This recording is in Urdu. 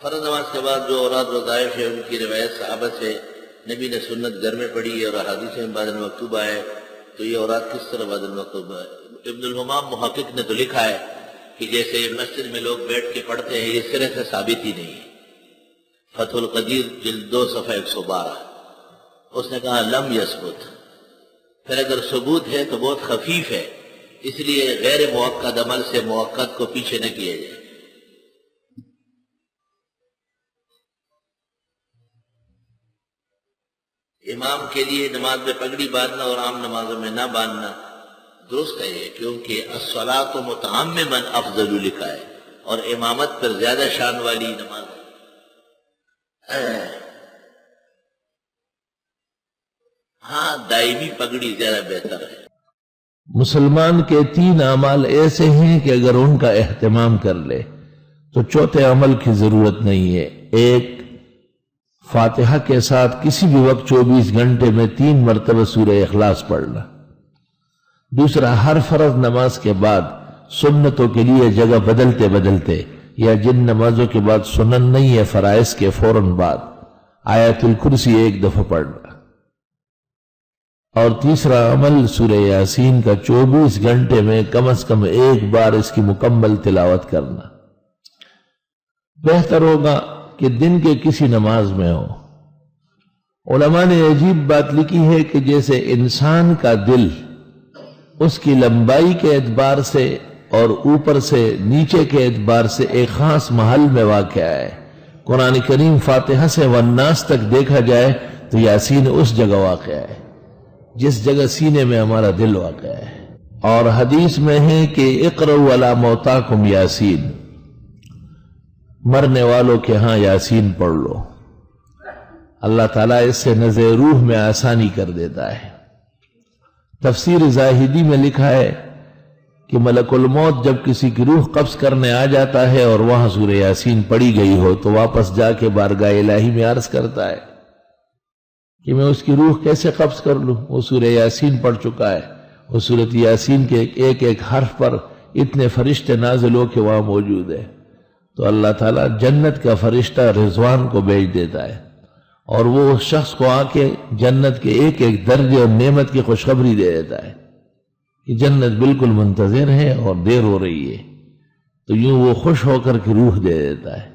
فرض نماز کے بعد جو اوراد وظائف ہے ان کی روایت صحابہ سے نبی نے سنت گھر میں پڑھی اور احادیث میں بعد المکتوب آئے، تو یہ اوراد کس طرح بعد المکتوب ہے؟ ابن الحمام محقق نے تو لکھا ہے کہ جیسے مسجد میں لوگ بیٹھ کے پڑھتے ہیں، اس طرح سے ثابت ہی نہیں ہے۔ فتح القدیر جلد 2 صفحہ 112 اس نے کہا لم یثبت، پھر اگر ثبوت ہے تو بہت خفیف ہے، اس لیے غیر موقت عمل سے موقت کو پیچھے نہ کیا جائے۔ امام کے لیے نماز میں پگڑی باندھنا اور عام نمازوں میں نہ باندھنا درست ہے، کیونکہ الصلاۃ متعمما افضل لکھا ہے اور امامت پر زیادہ شان والی نماز ہاں دائمی پگڑی زیادہ بہتر ہے۔ مسلمان کے 3 اعمال ایسے ہیں کہ اگر ان کا اہتمام کر لے تو چوتھے عمل کی ضرورت نہیں ہے۔ ایک، فاتحہ کے ساتھ کسی بھی وقت 24 گھنٹے میں 3 مرتبہ سورہ اخلاص پڑھنا۔ دوسرا، ہر فرض نماز کے بعد سنتوں کے لیے جگہ بدلتے بدلتے یا جن نمازوں کے بعد سنن نہیں ہے فرائض کے فوراً بعد آیت الکرسی 1 دفعہ پڑھنا۔ اور تیسرا عمل سورہ یاسین کا 24 گھنٹے میں کم از کم 1 بار اس کی مکمل تلاوت کرنا۔ بہتر ہوگا کہ دن کے کسی نماز میں ہو۔ علماء نے عجیب بات لکھی ہے کہ جیسے انسان کا دل اس کی لمبائی کے اعتبار سے اور اوپر سے نیچے کے اعتبار سے ایک خاص محل میں واقع ہے، قرآن کریم فاتحہ سے والناس تک دیکھا جائے تو یاسین اس جگہ واقع ہے جس جگہ سینے میں ہمارا دل واقع ہے۔ اور حدیث میں ہے کہ اقرؤوا علی موتاکم یاسین، مرنے والوں کے ہاں یاسین پڑھ لو، اللہ تعالیٰ اس سے نزع روح میں آسانی کر دیتا ہے۔ تفسیر زاہدی میں لکھا ہے کہ ملک الموت جب کسی کی روح قبض کرنے آ جاتا ہے اور وہاں سورہ یاسین پڑھی گئی ہو تو واپس جا کے بارگاہ الہی میں عرض کرتا ہے کہ میں اس کی روح کیسے قبض کر لوں، وہ سورہ یاسین پڑھ چکا ہے۔ وہ سورۃ یاسین کے ایک ایک حرف پر اتنے فرشتے نازل ہو کے وہاں موجود ہے، تو اللہ تعالیٰ جنت کا فرشتہ رضوان کو بھیج دیتا ہے اور وہ شخص کو آ کے جنت کے ایک ایک درجے اور نعمت کی خوشخبری دے دیتا ہے کہ جنت بالکل منتظر ہے اور دیر ہو رہی ہے، تو یوں وہ خوش ہو کر کے روح دے دیتا ہے۔